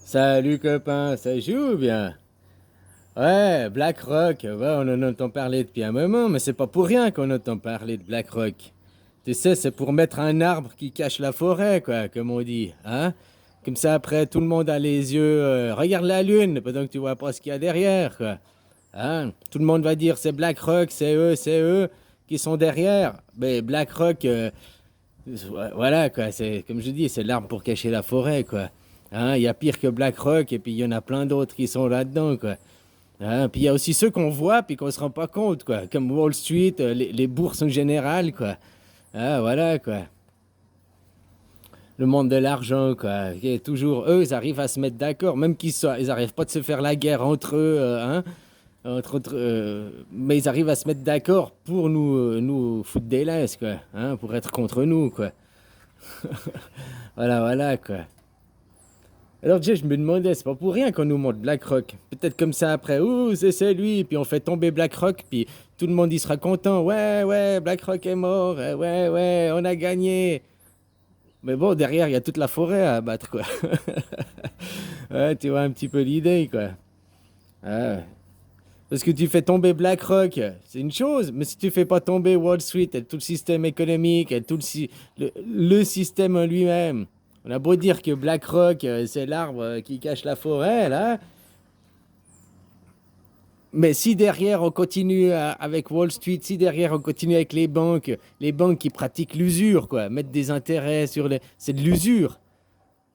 Salut copain, ça joue bien? Ouais, BlackRock, ouais, on en entend parler depuis un moment, mais c'est pas pour rien qu'on entend parler de BlackRock. Tu sais, c'est pour mettre un arbre qui cache la forêt, quoi, comme on dit, hein? Comme ça, après, tout le monde a les yeux. Regarde la lune, pendant que tu vois pas ce qu'il y a derrière, quoi. Hein? Tout le monde va dire c'est BlackRock, c'est eux qui sont derrière. Mais BlackRock, voilà, quoi, c'est, comme je dis, c'est l'arbre pour cacher la forêt, quoi. Hein, il y a pire que BlackRock, et puis il y en a plein d'autres qui sont là-dedans, quoi. Hein, puis il y a aussi ceux qu'on voit, puis qu'on se rend pas compte, quoi. Comme Wall Street, les bourses en général, quoi. Ah, voilà, quoi. Le monde de l'argent, quoi. Qui est toujours, eux, ils arrivent à se mettre d'accord, même ils arrivent pas de se faire la guerre entre eux, hein. Mais ils arrivent à se mettre d'accord pour nous foutre des laisses, quoi. Hein, pour être contre nous, quoi. Voilà, voilà, quoi. Alors déjà, je me demandais, c'est pas pour rien qu'on nous montre BlackRock. Peut-être comme ça après, ouh, c'est lui, puis on fait tomber BlackRock, puis tout le monde y sera content. Ouais, ouais, BlackRock est mort, ouais, ouais, on a gagné. Mais bon, derrière, il y a toute la forêt à abattre, quoi. Ouais, tu vois un petit peu l'idée, quoi. Ah. Parce que tu fais tomber BlackRock, c'est une chose, mais si tu fais pas tomber Wall Street et tout le système économique et le système en lui-même, on a beau dire que BlackRock, c'est l'arbre qui cache la forêt, là, mais si derrière on continue avec Wall Street, si derrière on continue avec les banques qui pratiquent l'usure, quoi, mettre des intérêts sur les... C'est de l'usure.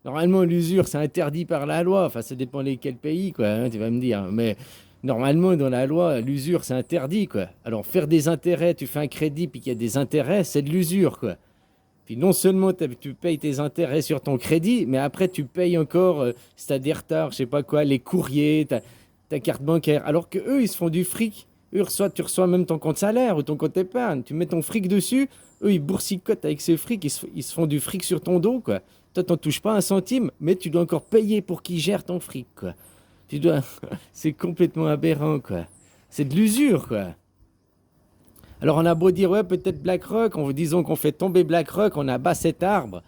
Normalement, l'usure, c'est interdit par la loi. Enfin, ça dépend lesquels pays, quoi, hein, tu vas me dire. Mais normalement, dans la loi, l'usure, c'est interdit, quoi. Alors, faire des intérêts, tu fais un crédit, puis qu'il y a des intérêts, c'est de l'usure, quoi. Puis non seulement tu payes tes intérêts sur ton crédit, mais après, tu payes encore, si tu as des retards, je sais pas quoi, les courriers, ta carte bancaire. Alors que eux, ils se font du fric. Tu reçois même ton compte salaire ou ton compte épargne. Tu mets ton fric dessus, eux, ils boursicotent avec ce fric, ils se font du fric sur ton dos, quoi. Toi, t'en touches pas un centime, mais tu dois encore payer pour qu'ils gèrent ton fric, quoi. Tu dois... C'est complètement aberrant, quoi. C'est de l'usure, quoi. Alors on a beau dire, ouais, peut-être BlackRock, disons qu'on fait tomber BlackRock, on abat cet arbre.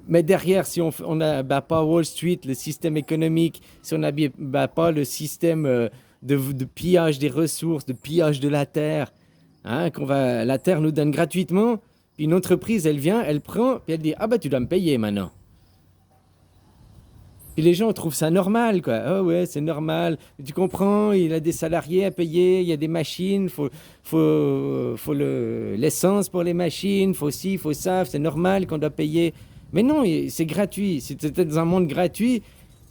Mais derrière, si on n'abat pas Wall Street, le système économique, si on n'abat pas le système de pillage des ressources, de pillage de la terre, hein, la terre nous donne gratuitement, puis une entreprise, elle vient, elle prend, puis elle dit, ah bah tu dois me payer maintenant. Puis les gens trouvent ça normal, quoi. Ah ouais, c'est normal. Tu comprends, il a des salariés à payer, il y a des machines, faut l'essence pour les machines, faut ci, faut ça, c'est normal qu'on doit payer. Mais non, c'est gratuit. Si c'était dans un monde gratuit,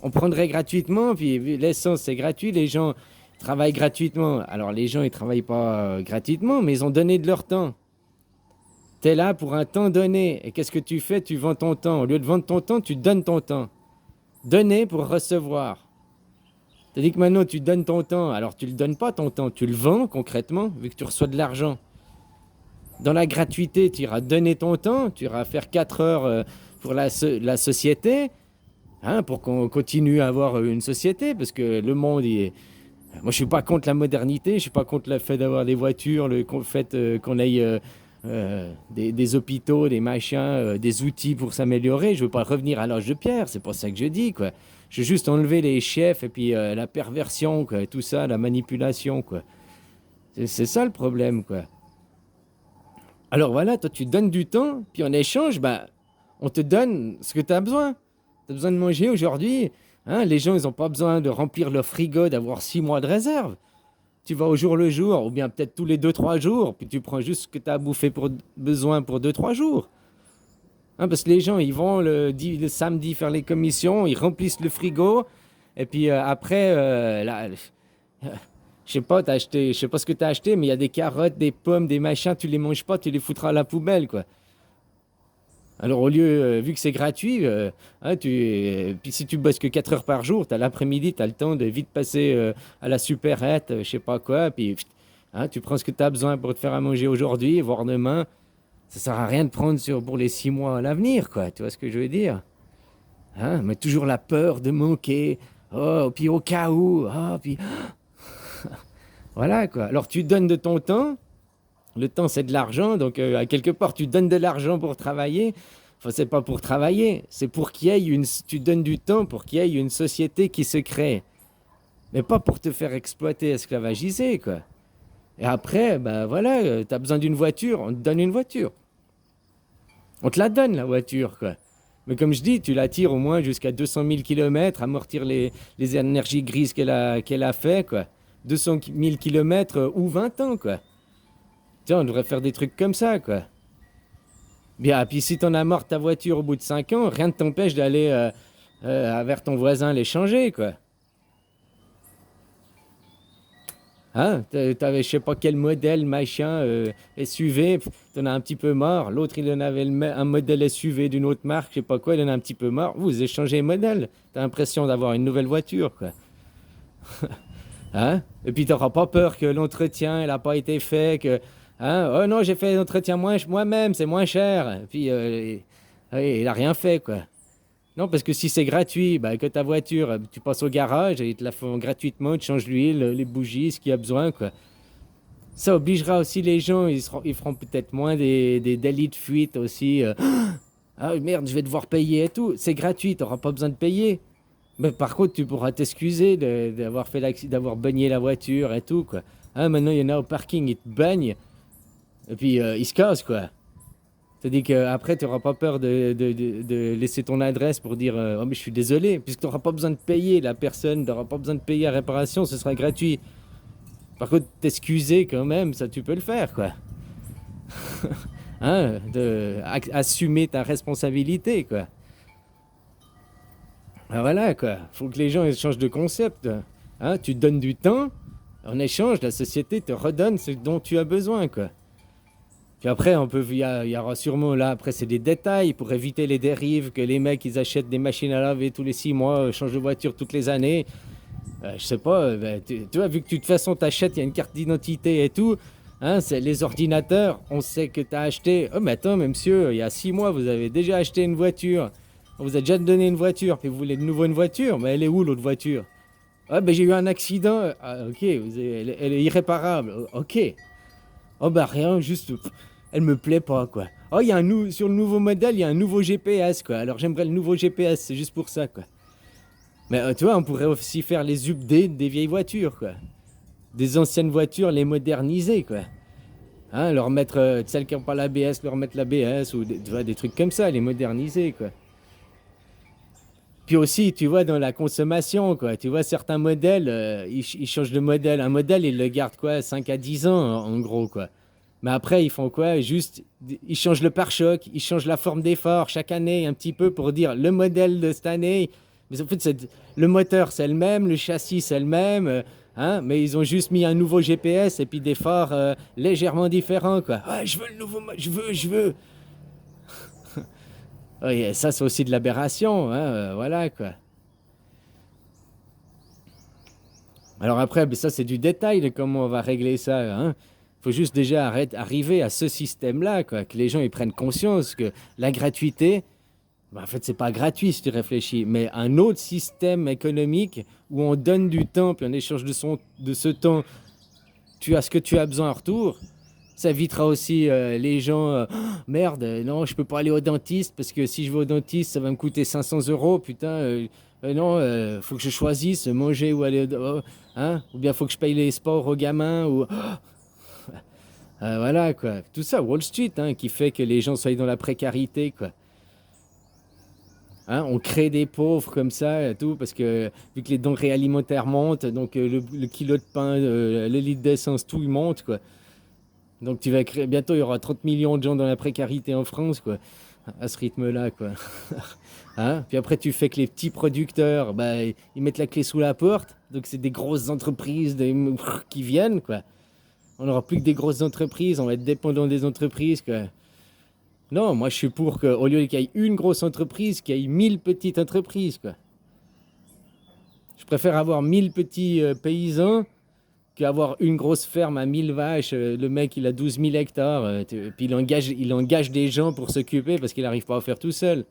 on prendrait gratuitement, puis l'essence c'est gratuit, les gens travaillent gratuitement. Alors les gens ils travaillent pas gratuitement, mais ils ont donné de leur temps. T'es là pour un temps donné. Et qu'est-ce que tu fais? Tu vends ton temps. Au lieu de vendre ton temps, tu donnes ton temps. Donner pour recevoir. C'est-à-dire que maintenant tu donnes ton temps, alors tu ne le donnes pas ton temps, tu le vends concrètement, vu que tu reçois de l'argent. Dans la gratuité, tu iras donner ton temps, tu iras faire 4 heures pour la société, hein, pour qu'on continue à avoir une société, parce que le monde est... Moi, je suis pas contre la modernité, je suis pas contre le fait d'avoir des voitures, le fait qu'on ait des hôpitaux, des machins, des outils pour s'améliorer. Je veux pas revenir à l'âge de pierre, c'est pas ça que je dis, quoi. Je veux juste enlever les chefs et puis la perversion, quoi, tout ça, la manipulation, quoi. C'est ça le problème, quoi. Alors voilà, toi tu donnes du temps, puis en échange, bah, on te donne ce que tu as besoin. Tu as besoin de manger aujourd'hui. Hein, les gens, ils n'ont pas besoin de remplir leur frigo, d'avoir 6 mois de réserve. Tu vas au jour le jour, ou bien peut-être tous les 2 3 jours, puis tu prends juste ce que tu as bouffé besoin pour 2 3 jours. Hein, parce que les gens, ils vont le samedi faire les commissions, ils remplissent le frigo, et puis après, là, je sais pas, je sais pas ce que tu as acheté, mais il y a des carottes, des pommes, des machins, tu les manges pas, tu les foutras à la poubelle, quoi. Alors au lieu, vu que c'est gratuit, hein, puis si tu bosses que 4 heures par jour, tu as l'après-midi, tu as le temps de vite passer à la supérette, je sais pas quoi, puis hein, tu prends ce que tu as besoin pour te faire à manger aujourd'hui, voire demain. Ça sert à rien de prendre pour les 6 mois à l'avenir, quoi. Tu vois ce que je veux dire? Hein, mais toujours la peur de manquer. Oh, puis au cas où. Oh, puis voilà, quoi. Alors tu donnes de ton temps. Le temps, c'est de l'argent. Donc, à quelque part, tu donnes de l'argent pour travailler. Enfin, c'est pas pour travailler, c'est pour qu'il y ait tu donnes du temps pour qu'il y ait une société qui se crée. Mais pas pour te faire exploiter, esclavagiser, quoi. Et après, ben voilà, tu as besoin d'une voiture, on te donne une voiture. On te la donne, la voiture, quoi. Mais comme je dis, tu la tires au moins jusqu'à 200 000 km, amortir les énergies grises qu'elle a fait, quoi. 200 000 km ou 20 ans, quoi. Tiens, on devrait faire des trucs comme ça, quoi. Bien, puis si t'en as mort ta voiture au bout de 5 ans, rien ne t'empêche d'aller vers ton voisin les changer, quoi. Hein? T'avais je sais pas quel modèle, machin, SUV, t'en as un petit peu mort. L'autre, il en avait un modèle SUV d'une autre marque, je sais pas quoi, il en a un petit peu mort. Vous échangez les modèles. T'as l'impression d'avoir une nouvelle voiture, quoi. Hein? Et puis t'auras pas peur que l'entretien, il a pas été fait, que... Hein? Oh non, j'ai fait l'entretien moi-même, c'est moins cher. Et puis, il a rien fait, quoi. Non, parce que si c'est gratuit, bah, que ta voiture, tu passes au garage et ils te la font gratuitement, tu changes l'huile, les bougies, ce qu'il y a besoin, quoi. Ça obligera aussi les gens, ils feront peut-être moins des délits de fuite aussi. Ah merde, je vais devoir payer et tout. C'est gratuit, tu n'auras pas besoin de payer. Mais par contre, tu pourras t'excuser d'avoir fait d'avoir bagné la voiture et tout, quoi. Hein, maintenant, il y en a au parking, ils te bagnent, et puis ils se cassent, quoi. C'est-à-dire qu'après, tu n'auras pas peur de laisser ton adresse pour dire oh, mais je suis désolé, puisque tu n'auras pas besoin de payer la personne, tu n'auras pas besoin de payer la réparation, ce sera gratuit. Par contre, t'excuser quand même, ça tu peux le faire, quoi. Hein, assumer ta responsabilité, quoi. Ah, voilà, quoi. Faut que les gens ils changent de concept. Hein, tu donnes du temps, en échange, la société te redonne ce dont tu as besoin, quoi. Puis après, il y aura sûrement là, après, c'est des détails pour éviter les dérives, que les mecs, ils achètent des machines à laver tous les 6 mois, changent de voiture toutes les années. Je sais pas, tu vois, vu que de toute façon, t'achètes, il y a une carte d'identité et tout. Hein, c'est les ordinateurs, on sait que tu as acheté. Oh, mais attends, mais monsieur, il y a 6 mois, vous avez déjà acheté une voiture. On vous a déjà donné une voiture, puis vous voulez de nouveau une voiture. Mais elle est où l'autre voiture? Ah, ben j'ai eu un accident. Ah, ok, elle est irréparable. Ok. Oh, bah rien, juste. Elle me plaît pas, quoi. Oh, sur le nouveau modèle, il y a un nouveau GPS, quoi. Alors j'aimerais le nouveau GPS, c'est juste pour ça, quoi. Mais tu vois, on pourrait aussi faire les updates des vieilles voitures, quoi. Des anciennes voitures, les moderniser, quoi. Hein, leur mettre, celles qui n'ont pas l'ABS, leur mettre l'ABS, ou tu vois, des trucs comme ça, les moderniser, quoi. Puis aussi, tu vois, dans la consommation, quoi. Tu vois, certains modèles, ils changent de modèle. Un modèle, ils le gardent, quoi, 5 à 10 ans, en gros, quoi. Mais après, ils font quoi? Juste, ils changent le pare-choc, ils changent la forme des phares chaque année un petit peu pour dire le modèle de cette année. Mais en fait, le moteur, c'est le même, le châssis, c'est le même. Hein, mais ils ont juste mis un nouveau GPS et puis des phares légèrement différents, quoi. Ah, je veux le nouveau, je veux. Ouais, ça, c'est aussi de l'aberration, hein, voilà, quoi. Alors après, ben ça, c'est du détail de comment on va régler ça, hein. Faut juste déjà arriver à ce système-là, quoi, que les gens ils prennent conscience que la gratuité, ben, en fait, c'est pas gratuit si tu réfléchis, mais un autre système économique où on donne du temps, puis en échange de ce temps, tu as ce que tu as besoin en retour. Ça évitera aussi les gens, oh, merde, non, je peux pas aller au dentiste parce que si je vais au dentiste, ça va me coûter 500 euros, putain, non, faut que je choisisse manger ou aller, hein, ou bien faut que je paye les sports aux gamins, ou voilà, quoi. Tout ça, Wall Street, hein, qui fait que les gens soient dans la précarité, quoi. Hein, on crée des pauvres comme ça, et tout, parce que vu que les denrées alimentaires montent, donc le kilo de pain, le litre d'essence, tout il monte, quoi. Donc tu vas créer, bientôt il y aura 30 millions de gens dans la précarité en France, quoi, à ce rythme-là, quoi. Hein? Puis après tu fais que les petits producteurs, bah, ils mettent la clé sous la porte, donc c'est des grosses entreprises qui viennent, quoi. On n'aura plus que des grosses entreprises, on va être dépendant des entreprises, quoi. Non, moi je suis pour qu'au lieu qu'il y ait une grosse entreprise, qu'il y ait 1000 petites entreprises, quoi. Je préfère avoir 1000 petits paysans qu'avoir une grosse ferme à 1000 vaches. Le mec, il a 12 000 hectares, puis il engage des gens pour s'occuper parce qu'il n'arrive pas à faire tout seul.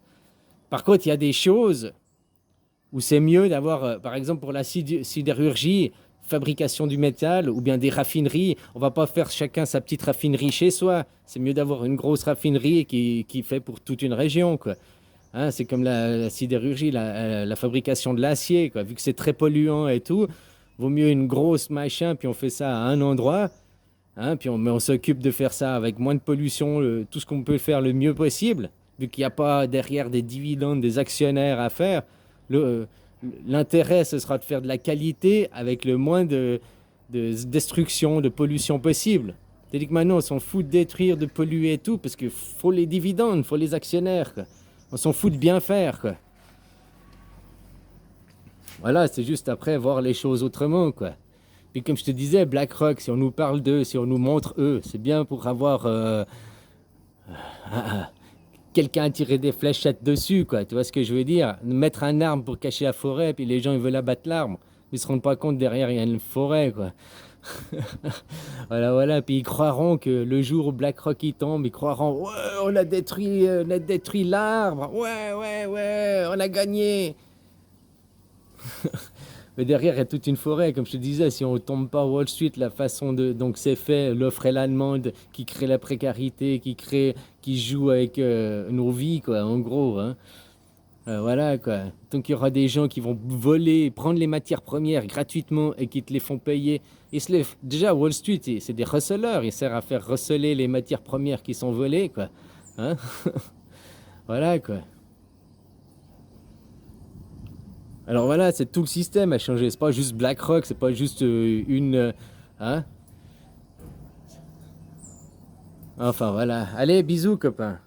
Par contre, il y a des choses où c'est mieux d'avoir, par exemple pour la sidérurgie, fabrication du métal ou bien des raffineries. On va pas faire chacun sa petite raffinerie chez soi. C'est mieux d'avoir une grosse raffinerie qui fait pour toute une région, quoi. Hein, c'est comme la sidérurgie, la fabrication de l'acier, quoi. Vu que c'est très polluant et tout, vaut mieux une grosse machin, puis on fait ça à un endroit, hein, mais on s'occupe de faire ça avec moins de pollution, tout ce qu'on peut faire le mieux possible, vu qu'il n'y a pas derrière des dividendes, des actionnaires à faire. Le, L'intérêt, ce sera de faire de la qualité avec le moins de destruction, de pollution possible. C'est-à-dire que maintenant, on s'en fout de détruire, de polluer et tout, parce qu'il faut les dividendes, il faut les actionnaires, quoi. On s'en fout de bien faire, quoi. Voilà, c'est juste après voir les choses autrement, quoi. Puis comme je te disais, BlackRock, si on nous parle d'eux, si on nous montre eux, c'est bien pour avoir quelqu'un à tirer des fléchettes dessus, quoi. Tu vois ce que je veux dire? Mettre un arbre pour cacher la forêt, puis les gens ils veulent abattre l'arbre. Ils se rendent pas compte derrière il y a une forêt, quoi. Voilà, voilà. Puis ils croiront que le jour où BlackRock il tombe, ils croiront, ouais, on a détruit l'arbre. Ouais, ouais, ouais, on a gagné. Mais derrière, il y a toute une forêt, comme je te disais, si on ne tombe pas Wall Street, la façon donc c'est fait, l'offre et la demande, qui crée la précarité, qui joue avec nos vies, quoi, en gros, hein. Voilà, quoi. Donc il y aura des gens qui vont voler, prendre les matières premières gratuitement et qui te les font payer. Déjà, Wall Street, c'est des receleurs, ils servent à faire receler les matières premières qui sont volées, quoi. Hein. Voilà, quoi. Alors voilà, c'est tout le système a changé. C'est pas juste BlackRock, c'est pas juste hein? Enfin voilà. Allez, bisous, copain.